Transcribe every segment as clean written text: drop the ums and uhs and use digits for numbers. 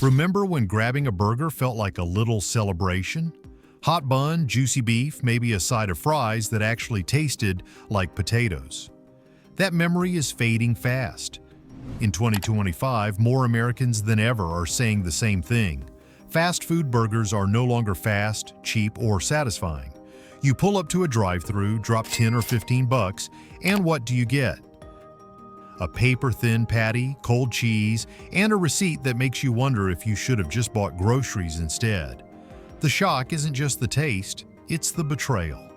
Remember when grabbing a burger felt like a little celebration? Hot bun, juicy beef, maybe a side of fries that actually tasted like potatoes. That memory is fading fast. In 2025, more Americans than ever are saying the same thing. Fast food burgers are no longer fast, cheap, or satisfying. You pull up to a drive-thru, drop 10 or 15 bucks, and what do you get? A paper-thin patty, cold cheese, and a receipt that makes you wonder if you should have just bought groceries instead. The shock isn't just the taste, it's the betrayal.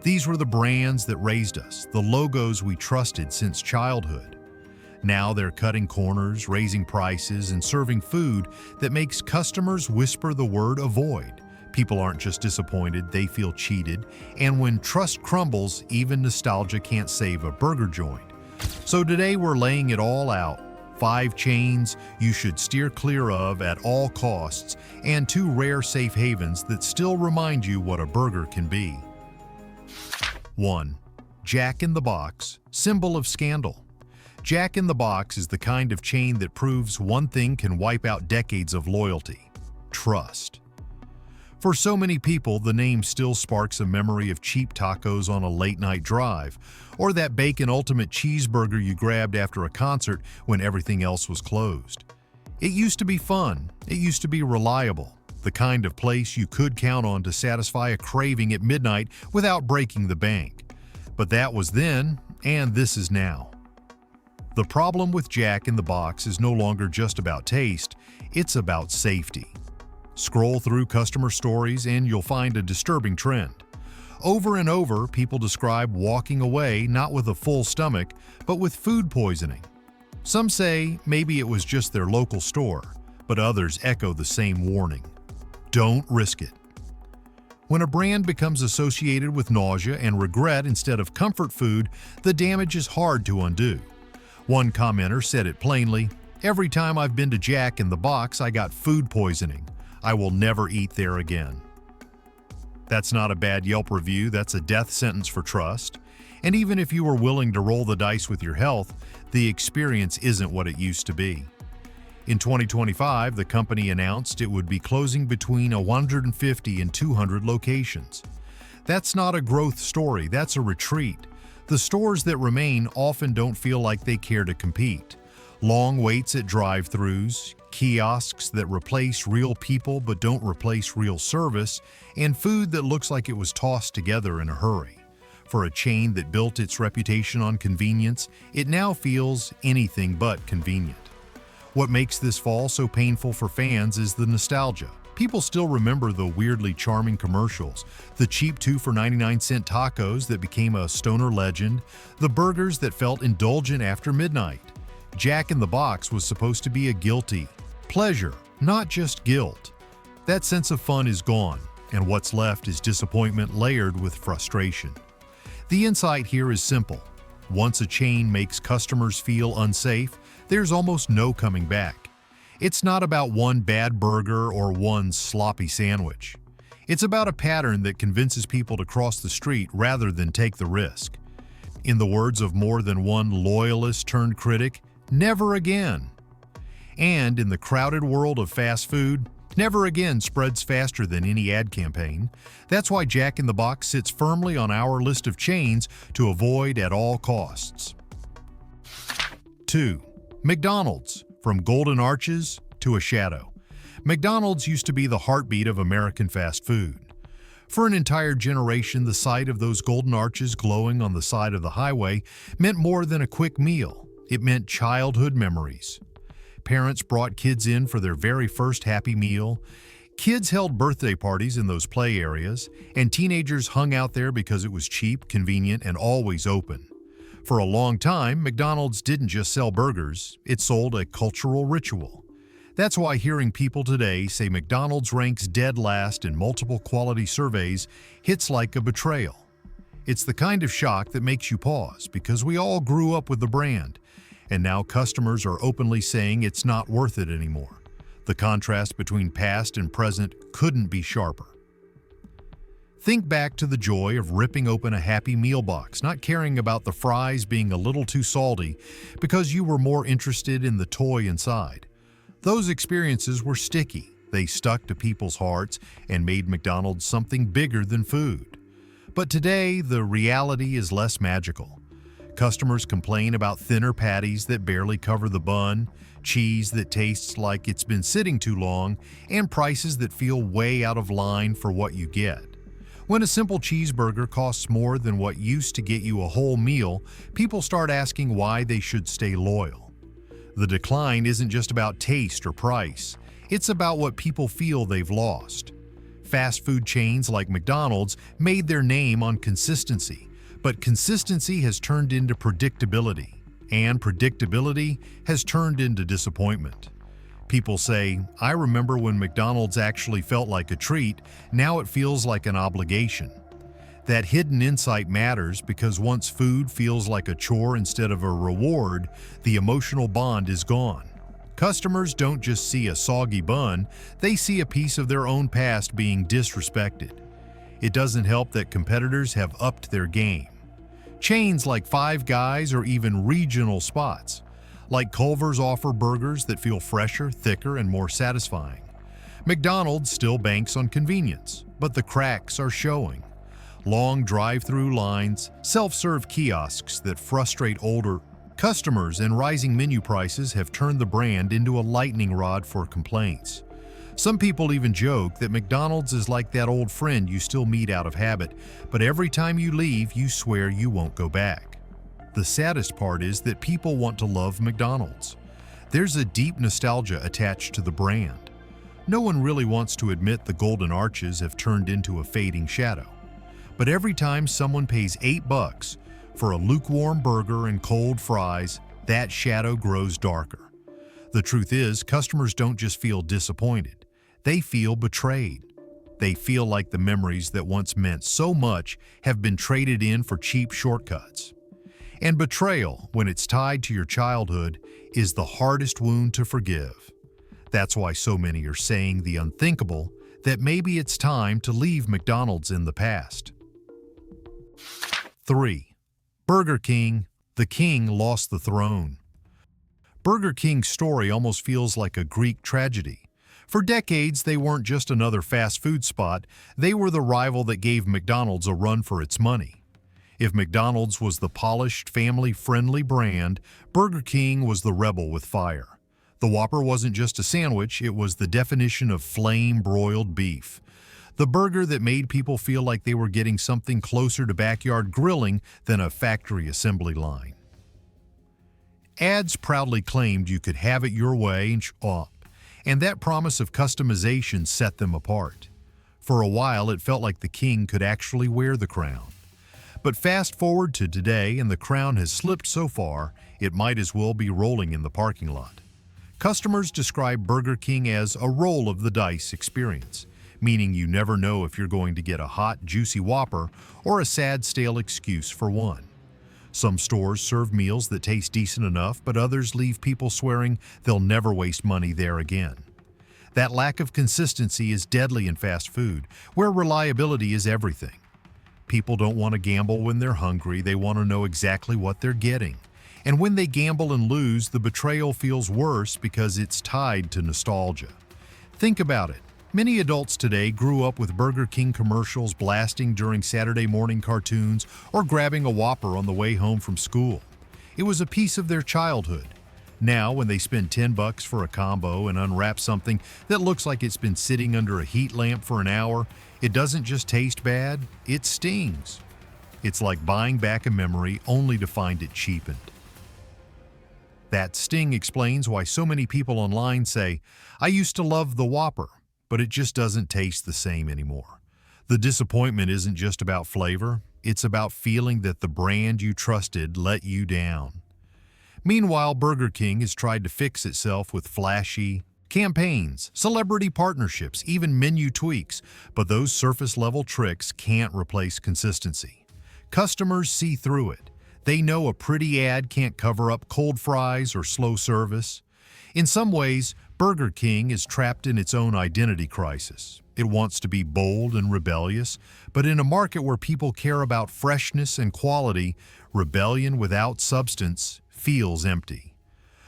These were the brands that raised us, the logos we trusted since childhood. Now they're cutting corners, raising prices, and serving food that makes customers whisper the word avoid. People aren't just disappointed, they feel cheated. And when trust crumbles, even nostalgia can't save a burger joint. So today we're laying it all out. 5 chains you should steer clear of at all costs, and 2 rare safe havens that still remind you what a burger can be. 1. Jack in the Box, symbol of scandal. Jack in the Box is the kind of chain that proves one thing can wipe out decades of loyalty: trust. For so many people, the name still sparks a memory of cheap tacos on a late-night drive, or that bacon ultimate cheeseburger you grabbed after a concert when everything else was closed. It used to be fun, it used to be reliable, the kind of place you could count on to satisfy a craving at midnight without breaking the bank. But that was then, and this is now. The problem with Jack in the Box is no longer just about taste, it's about safety. Scroll through customer stories and you'll find a disturbing trend. Over and over, people describe walking away not with a full stomach, but with food poisoning. Some say maybe it was just their local store, but others echo the same warning. Don't risk it. When a brand becomes associated with nausea and regret instead of comfort food, the damage is hard to undo. One commenter said it plainly, "Every time I've been to Jack in the Box, I got food poisoning. I will never eat there again." That's not a bad Yelp review, that's a death sentence for trust. And even if you were willing to roll the dice with your health, the experience isn't what it used to be. In 2025, the company announced it would be closing between 150 and 200 locations. That's not a growth story, that's a retreat. The stores that remain often don't feel like they care to compete. Long waits at drive-thrus, kiosks that replace real people but don't replace real service, and food that looks like it was tossed together in a hurry. For a chain that built its reputation on convenience, it now feels anything but convenient. What makes this fall so painful for fans is the nostalgia. People still remember the weirdly charming commercials, the cheap 2 for 99-cent tacos that became a stoner legend, the burgers that felt indulgent after midnight. Jack in the Box was supposed to be a guilty pleasure, not just guilt. That sense of fun is gone, and what's left is disappointment layered with frustration. The insight here is simple. Once a chain makes customers feel unsafe, there's almost no coming back. It's not about one bad burger or one sloppy sandwich. It's about a pattern that convinces people to cross the street rather than take the risk. In the words of more than one loyalist turned critic, never again. And in the crowded world of fast food, never again spreads faster than any ad campaign. That's why Jack in the Box sits firmly on our list of chains to avoid at all costs. 2. McDonald's, from golden arches to a shadow. McDonald's used to be the heartbeat of American fast food. For an entire generation, the sight of those golden arches glowing on the side of the highway meant more than a quick meal. It meant childhood memories. Parents brought kids in for their very first Happy Meal. Kids held birthday parties in those play areas, and teenagers hung out there because it was cheap, convenient, and always open. For a long time, McDonald's didn't just sell burgers, it sold a cultural ritual. That's why hearing people today say McDonald's ranks dead last in multiple quality surveys hits like a betrayal. It's the kind of shock that makes you pause, because we all grew up with the brand, and now customers are openly saying it's not worth it anymore. The contrast between past and present couldn't be sharper. Think back to the joy of ripping open a Happy Meal box, not caring about the fries being a little too salty because you were more interested in the toy inside. Those experiences were sticky. They stuck to people's hearts and made McDonald's something bigger than food. But today, the reality is less magical. Customers complain about thinner patties that barely cover the bun, cheese that tastes like it's been sitting too long, and prices that feel way out of line for what you get. When a simple cheeseburger costs more than what used to get you a whole meal, people start asking why they should stay loyal. The decline isn't just about taste or price. It's about what people feel they've lost. Fast food chains like McDonald's made their name on consistency, but consistency has turned into predictability, and predictability has turned into disappointment. People say, "I remember when McDonald's actually felt like a treat, now it feels like an obligation." That hidden insight matters because once food feels like a chore instead of a reward, the emotional bond is gone. Customers don't just see a soggy bun, they see a piece of their own past being disrespected. It doesn't help that competitors have upped their game. Chains like Five Guys or even regional spots, like Culver's, offer burgers that feel fresher, thicker, and more satisfying. McDonald's still banks on convenience, but the cracks are showing. Long drive-through lines, self-serve kiosks that frustrate older customers, and rising menu prices have turned the brand into a lightning rod for complaints. Some people even joke that McDonald's is like that old friend you still meet out of habit, but every time you leave, you swear you won't go back. The saddest part is that people want to love McDonald's. There's a deep nostalgia attached to the brand. No one really wants to admit the golden arches have turned into a fading shadow. But every time someone pays $8 for a lukewarm burger and cold fries, that shadow grows darker. The truth is, customers don't just feel disappointed. They feel betrayed. They feel like the memories that once meant so much have been traded in for cheap shortcuts. And betrayal, when it's tied to your childhood, is the hardest wound to forgive. That's why so many are saying the unthinkable, that maybe it's time to leave McDonald's in the past. 3. Burger King, the king lost the throne. Burger King's story almost feels like a Greek tragedy. For decades, they weren't just another fast food spot, they were the rival that gave McDonald's a run for its money. If McDonald's was the polished, family-friendly brand, Burger King was the rebel with fire. The Whopper wasn't just a sandwich, it was the definition of flame-broiled beef. The burger that made people feel like they were getting something closer to backyard grilling than a factory assembly line. Ads proudly claimed you could have it your way and that promise of customization set them apart. For a while, it felt like the king could actually wear the crown. But fast forward to today, and the crown has slipped so far, it might as well be rolling in the parking lot. Customers describe Burger King as a roll of the dice experience, meaning you never know if you're going to get a hot, juicy Whopper or a sad, stale excuse for one. Some stores serve meals that taste decent enough, but others leave people swearing they'll never waste money there again. That lack of consistency is deadly in fast food, where reliability is everything. People don't want to gamble when they're hungry, they want to know exactly what they're getting. And when they gamble and lose, the betrayal feels worse because it's tied to nostalgia. Think about it. Many adults today grew up with Burger King commercials blasting during Saturday morning cartoons or grabbing a Whopper on the way home from school. It was a piece of their childhood. Now, when they spend $10 for a combo and unwrap something that looks like it's been sitting under a heat lamp for an hour, it doesn't just taste bad, it stings. It's like buying back a memory only to find it cheapened. That sting explains why so many people online say, "I used to love the Whopper, but it just doesn't taste the same anymore." The disappointment isn't just about flavor, it's about feeling that the brand you trusted let you down. Meanwhile, Burger King has tried to fix itself with flashy campaigns, celebrity partnerships, even menu tweaks, but those surface-level tricks can't replace consistency. Customers see through it. They know a pretty ad can't cover up cold fries or slow service. In some ways, Burger King is trapped in its own identity crisis. It wants to be bold and rebellious, but in a market where people care about freshness and quality, rebellion without substance feels empty.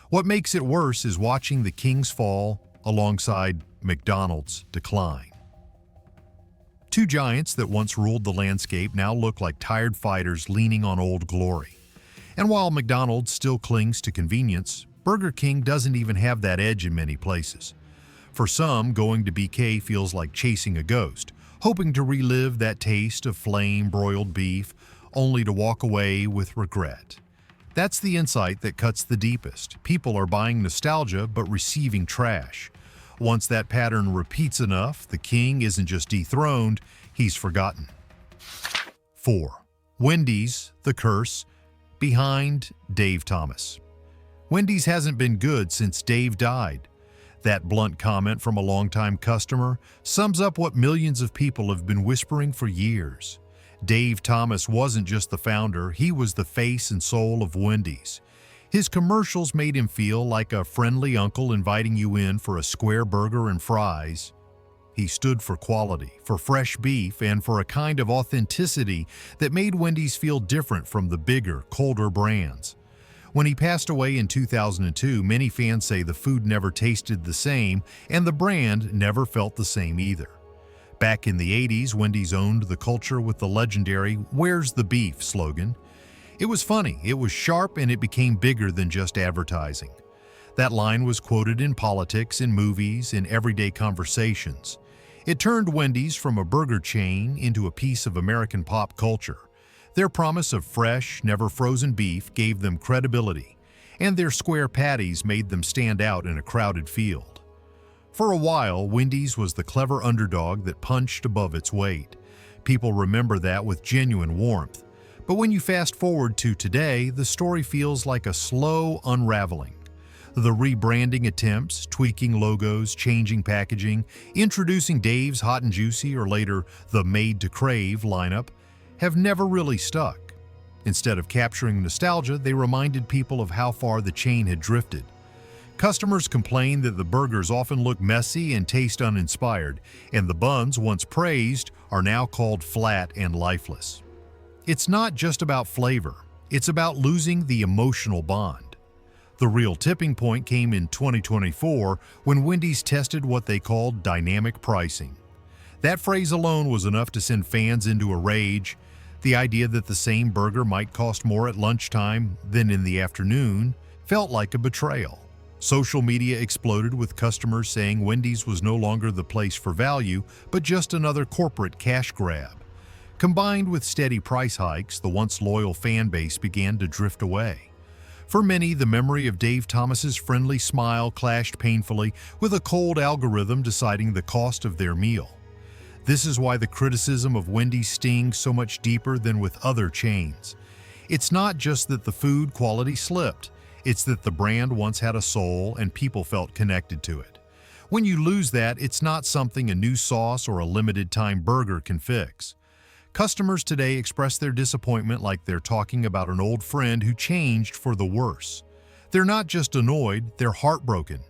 What makes it worse is watching the King's fall alongside McDonald's decline. Two giants that once ruled the landscape now look like tired fighters leaning on old glory. And while McDonald's still clings to convenience, Burger King doesn't even have that edge in many places. For some, going to BK feels like chasing a ghost, hoping to relive that taste of flame-broiled beef, only to walk away with regret. That's the insight that cuts the deepest. People are buying nostalgia but receiving trash. Once that pattern repeats enough, the king isn't just dethroned, he's forgotten. 4. Wendy's, the curse, behind Dave Thomas. Wendy's hasn't been good since Dave died. That blunt comment from a longtime customer sums up what millions of people have been whispering for years. Dave Thomas wasn't just the founder, he was the face and soul of Wendy's. His commercials made him feel like a friendly uncle inviting you in for a square burger and fries. He stood for quality, for fresh beef, and for a kind of authenticity that made Wendy's feel different from the bigger, colder brands. When he passed away in 2002, many fans say the food never tasted the same and the brand never felt the same either. Back in the 80s, Wendy's owned the culture with the legendary "Where's the beef" slogan. It was funny, it was sharp, and it became bigger than just advertising. That line was quoted in politics, in movies, in everyday conversations. It turned Wendy's from a burger chain into a piece of American pop culture. Their promise of fresh, never frozen beef gave them credibility, and their square patties made them stand out in a crowded field. For a while, Wendy's was the clever underdog that punched above its weight. People remember that with genuine warmth. But when you fast forward to today, the story feels like a slow unraveling. The rebranding attempts, tweaking logos, changing packaging, introducing Dave's Hot and Juicy or later the Made to Crave lineup, have never really stuck. Instead of capturing nostalgia, they reminded people of how far the chain had drifted. Customers complain that the burgers often look messy and taste uninspired, and the buns, once praised, are now called flat and lifeless. It's not just about flavor, it's about losing the emotional bond. The real tipping point came in 2024 when Wendy's tested what they called dynamic pricing. That phrase alone was enough to send fans into a rage. The idea that the same burger might cost more at lunchtime than in the afternoon felt like a betrayal. Social media exploded with customers saying Wendy's was no longer the place for value, but just another corporate cash grab. Combined with steady price hikes, the once loyal fan base began to drift away. For many, the memory of Dave Thomas's friendly smile clashed painfully with a cold algorithm deciding the cost of their meal. This is why the criticism of Wendy's stings so much deeper than with other chains. It's not just that the food quality slipped, it's that the brand once had a soul and people felt connected to it. When you lose that, it's not something a new sauce or a limited-time burger can fix. Customers today express their disappointment like they're talking about an old friend who changed for the worse. They're not just annoyed, they're heartbroken.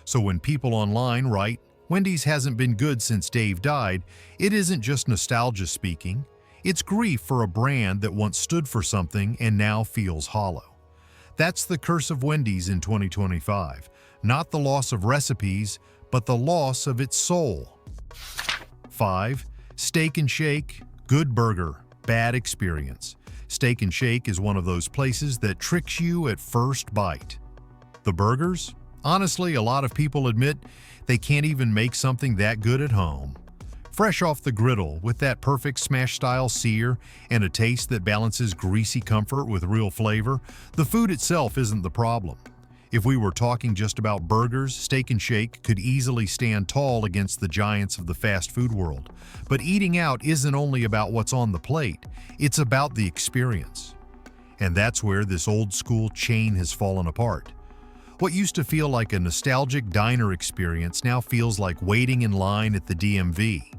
So when people online write, "Wendy's hasn't been good since Dave died," it isn't just nostalgia speaking. It's grief for a brand that once stood for something and now feels hollow. That's the curse of Wendy's in 2025. Not the loss of recipes, but the loss of its soul. 5. Steak and Shake, good burger, bad experience. Steak and Shake is one of those places that tricks you at first bite. The burgers? Honestly, a lot of people admit they can't even make something that good at home. Fresh off the griddle, with that perfect smash-style sear and a taste that balances greasy comfort with real flavor, the food itself isn't the problem. If we were talking just about burgers, Steak and Shake could easily stand tall against the giants of the fast food world. But eating out isn't only about what's on the plate, it's about the experience. And that's where this old-school chain has fallen apart. What used to feel like a nostalgic diner experience now feels like waiting in line at the DMV.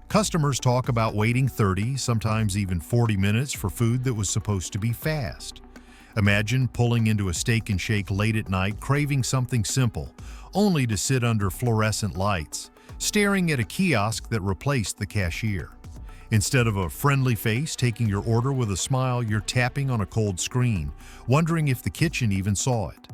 Customers talk about waiting 30, sometimes even 40 minutes for food that was supposed to be fast. Imagine pulling into a Steak and Shake late at night, craving something simple, only to sit under fluorescent lights, staring at a kiosk that replaced the cashier. Instead of a friendly face taking your order with a smile, you're tapping on a cold screen, wondering if the kitchen even saw it.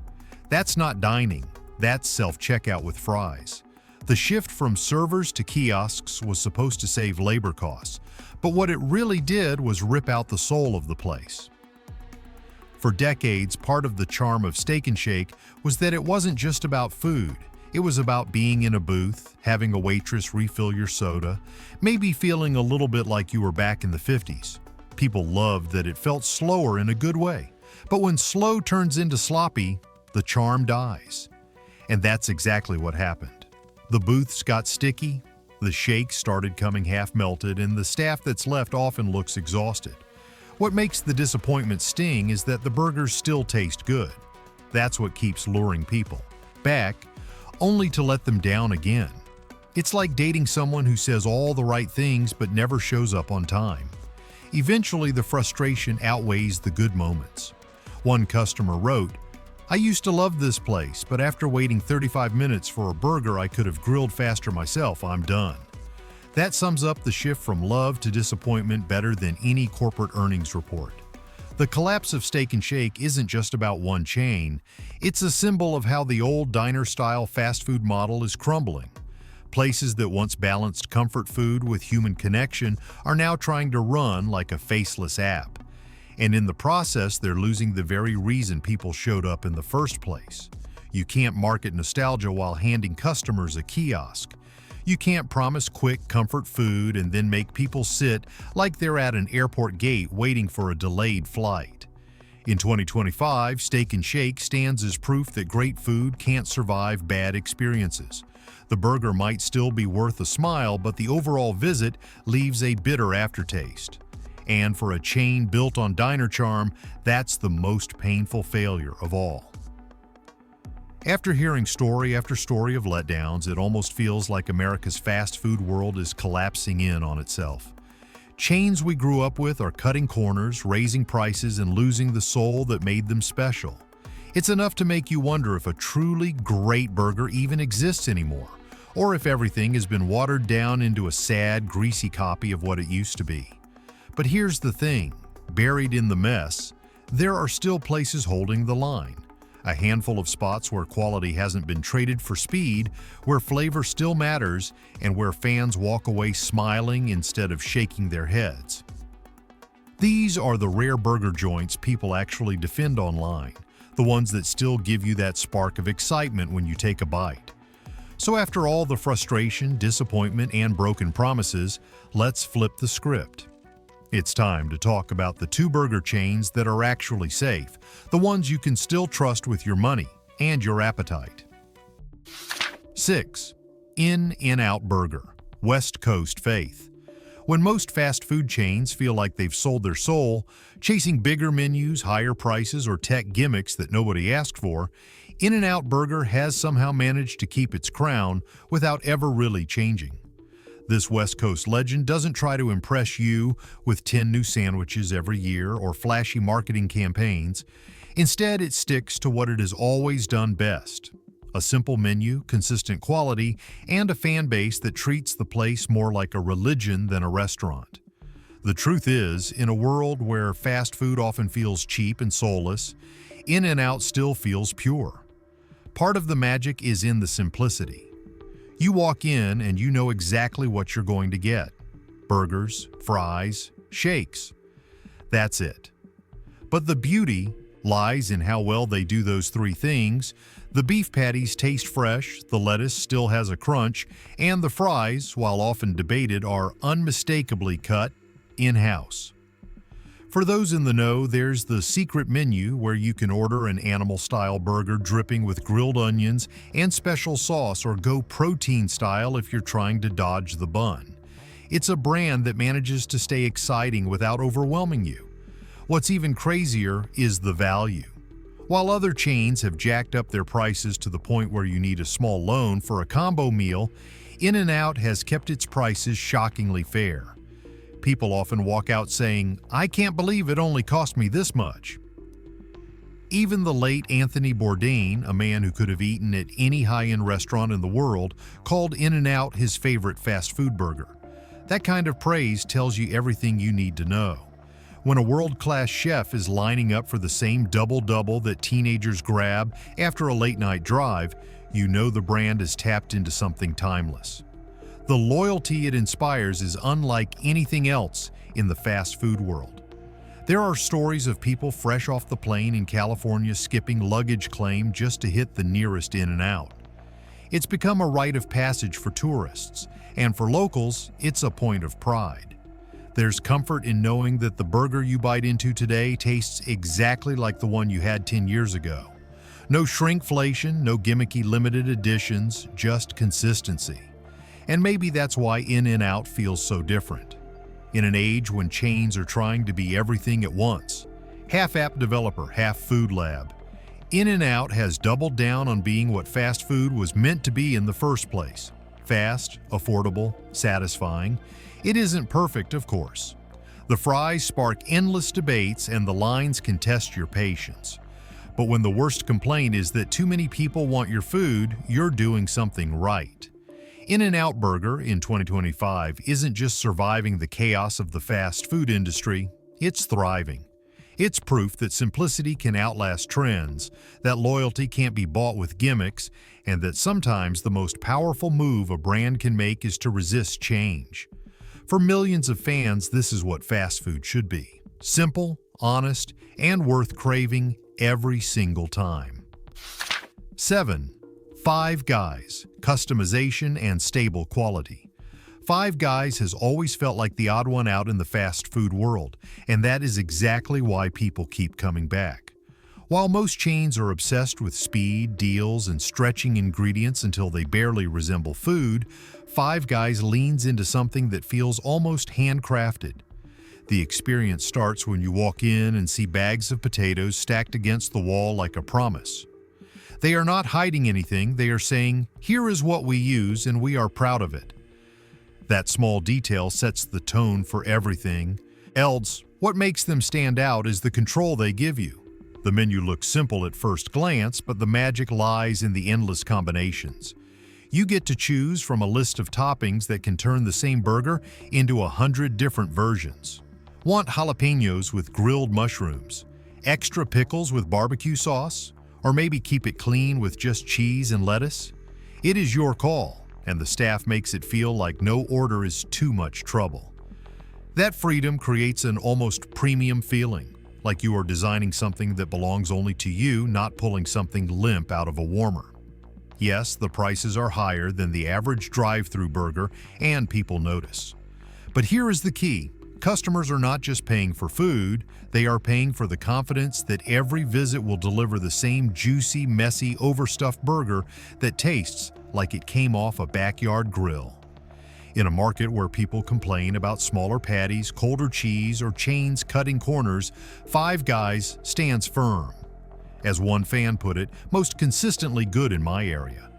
That's not dining, that's self-checkout with fries. The shift from servers to kiosks was supposed to save labor costs, but what it really did was rip out the soul of the place. For decades, part of the charm of Steak 'n Shake was that it wasn't just about food. It was about being in a booth, having a waitress refill your soda, maybe feeling a little bit like you were back in the 50s. People loved that it felt slower in a good way. But when slow turns into sloppy, the charm dies. And that's exactly what happened. The booths got sticky, the shakes started coming half-melted, and the staff that's left often looks exhausted. What makes the disappointment sting is that the burgers still taste good. That's what keeps luring people back, only to let them down again. It's like dating someone who says all the right things but never shows up on time. Eventually, the frustration outweighs the good moments. One customer wrote, "I used to love this place, but after waiting 35 minutes for a burger I could have grilled faster myself, I'm done." That sums up the shift from love to disappointment better than any corporate earnings report. The collapse of Steak 'n Shake isn't just about one chain, it's a symbol of how the old diner-style fast food model is crumbling. Places that once balanced comfort food with human connection are now trying to run like a faceless app. And in the process, they're losing the very reason people showed up in the first place. You can't market nostalgia while handing customers a kiosk. You can't promise quick comfort food and then make people sit like they're at an airport gate waiting for a delayed flight. In 2025, Steak 'n Shake stands as proof that great food can't survive bad experiences. The burger might still be worth a smile, but the overall visit leaves a bitter aftertaste. And for a chain built on diner charm, that's the most painful failure of all. After hearing story after story of letdowns, it almost feels like America's fast food world is collapsing in on itself. Chains we grew up with are cutting corners, raising prices, and losing the soul that made them special. It's enough to make you wonder if a truly great burger even exists anymore, or if everything has been watered down into a sad, greasy copy of what it used to be. But here's the thing, buried in the mess, there are still places holding the line. A handful of spots where quality hasn't been traded for speed, where flavor still matters, and where fans walk away smiling instead of shaking their heads. These are the rare burger joints people actually defend online, the ones that still give you that spark of excitement when you take a bite. So after all the frustration, disappointment, and broken promises, let's flip the script. It's time to talk about the two burger chains that are actually safe, the ones you can still trust with your money and your appetite. 6. In-N-Out Burger, West Coast Faith. When most fast food chains feel like they've sold their soul, chasing bigger menus, higher prices, or tech gimmicks that nobody asked for, In-N-Out Burger has somehow managed to keep its crown without ever really changing. This West Coast legend doesn't try to impress you with 10 new sandwiches every year or flashy marketing campaigns. Instead, it sticks to what it has always done best: a simple menu, consistent quality, and a fan base that treats the place more like a religion than a restaurant. The truth is, in a world where fast food often feels cheap and soulless, In-N-Out still feels pure. Part of the magic is in the simplicity. You walk in and you know exactly what you're going to get: burgers, fries, shakes. That's it. But the beauty lies in how well they do those three things. The beef patties taste fresh, the lettuce still has a crunch, and the fries, while often debated, are unmistakably cut in-house. For those in the know, there's the secret menu where you can order an animal-style burger dripping with grilled onions and special sauce, or go protein-style if you're trying to dodge the bun. It's a brand that manages to stay exciting without overwhelming you. What's even crazier is the value. While other chains have jacked up their prices to the point where you need a small loan for a combo meal, In-N-Out has kept its prices shockingly fair. People often walk out saying, "I can't believe it only cost me this much." Even the late Anthony Bourdain, a man who could have eaten at any high-end restaurant in the world, called In-N-Out his favorite fast food burger. That kind of praise tells you everything you need to know. When a world-class chef is lining up for the same double-double that teenagers grab after a late-night drive, you know the brand is tapped into something timeless. The loyalty it inspires is unlike anything else in the fast food world. There are stories of people fresh off the plane in California skipping luggage claim just to hit the nearest In-N-Out. It's become a rite of passage for tourists, and for locals, it's a point of pride. There's comfort in knowing that the burger you bite into today tastes exactly like the one you had 10 years ago. No shrinkflation, no gimmicky limited editions, just consistency. And maybe that's why In-N-Out feels so different. In an age when chains are trying to be everything at once, half app developer, half food lab, In-N-Out has doubled down on being what fast food was meant to be in the first place. Fast, affordable, satisfying. It isn't perfect, of course. The fries spark endless debates and the lines can test your patience. But when the worst complaint is that too many people want your food, you're doing something right. In-N-Out Burger in 2025 isn't just surviving the chaos of the fast food industry, it's thriving. It's proof that simplicity can outlast trends, that loyalty can't be bought with gimmicks, and that sometimes the most powerful move a brand can make is to resist change. For millions of fans, this is what fast food should be. Simple, honest, and worth craving every single time. 7. Five Guys, customization and stable quality. Five Guys has always felt like the odd one out in the fast food world, and that is exactly why people keep coming back. While most chains are obsessed with speed, deals, and stretching ingredients until they barely resemble food, Five Guys leans into something that feels almost handcrafted. The experience starts when you walk in and see bags of potatoes stacked against the wall like a promise. They are not hiding anything, they are saying, "Here is what we use and we are proud of it." That small detail sets the tone for everything. Else, what makes them stand out is the control they give you. The menu looks simple at first glance, but the magic lies in the endless combinations. You get to choose from a list of toppings that can turn the same burger into 100 different versions. Want jalapenos with grilled mushrooms? Extra pickles with barbecue sauce? Or maybe keep it clean with just cheese and lettuce? It is your call, and the staff makes it feel like no order is too much trouble. That freedom creates an almost premium feeling, like you are designing something that belongs only to you, not pulling something limp out of a warmer. Yes, the prices are higher than the average drive-through burger, and people notice. But here is the key. Customers are not just paying for food, they are paying for the confidence that every visit will deliver the same juicy, messy, overstuffed burger that tastes like it came off a backyard grill. In a market where people complain about smaller patties, colder cheese, or chains cutting corners, Five Guys stands firm. As one fan put it, most consistently good in my area.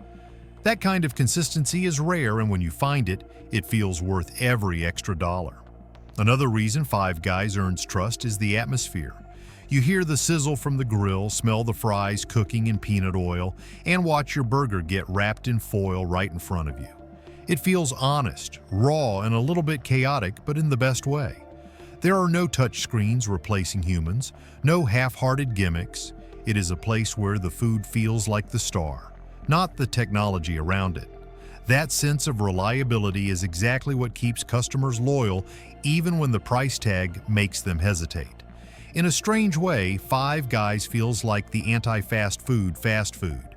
That kind of consistency is rare, and when you find it, it feels worth every extra dollar. Another reason Five Guys earns trust is the atmosphere. You hear the sizzle from the grill, smell the fries cooking in peanut oil, and watch your burger get wrapped in foil right in front of you. It feels honest, raw, and a little bit chaotic, but in the best way. There are no touch screens replacing humans, no half-hearted gimmicks. It is a place where the food feels like the star, not the technology around it. That sense of reliability is exactly what keeps customers loyal, even when the price tag makes them hesitate. In a strange way, Five Guys feels like the anti-fast food fast food.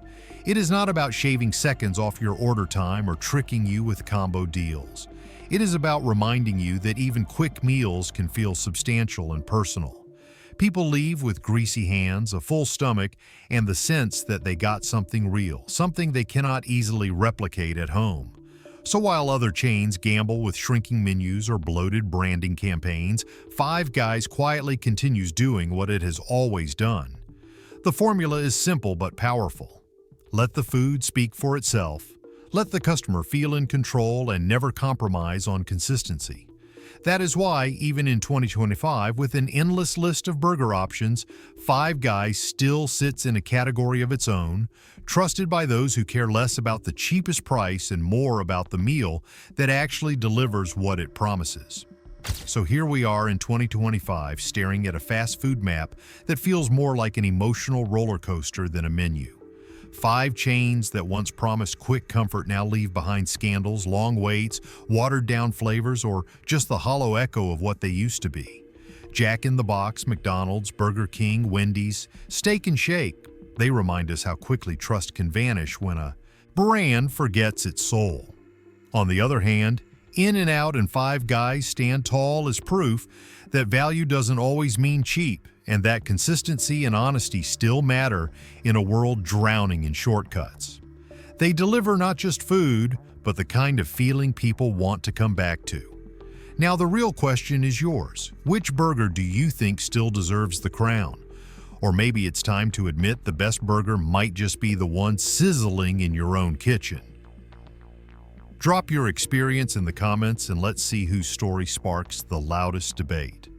It is not about shaving seconds off your order time or tricking you with combo deals. It is about reminding you that even quick meals can feel substantial and personal. People leave with greasy hands, a full stomach, and the sense that they got something real, something they cannot easily replicate at home. So while other chains gamble with shrinking menus or bloated branding campaigns, Five Guys quietly continues doing what it has always done. The formula is simple but powerful. Let the food speak for itself. Let the customer feel in control and never compromise on consistency. That is why, even in 2025, with an endless list of burger options, Five Guys still sits in a category of its own, trusted by those who care less about the cheapest price and more about the meal that actually delivers what it promises. So here we are in 2025, staring at a fast food map that feels more like an emotional roller coaster than a menu. 5 chains that once promised quick comfort now leave behind scandals, long waits, watered-down flavors, or just the hollow echo of what they used to be. Jack in the Box, McDonald's, Burger King, Wendy's, Steak and Shake. They remind us how quickly trust can vanish when a brand forgets its soul. On the other hand, In-N-Out and Five Guys stand tall as proof that value doesn't always mean cheap, and that consistency and honesty still matter in a world drowning in shortcuts. They deliver not just food, but the kind of feeling people want to come back to. Now the real question is yours. Which burger do you think still deserves the crown? Or maybe it's time to admit the best burger might just be the one sizzling in your own kitchen. Drop your experience in the comments and let's see whose story sparks the loudest debate.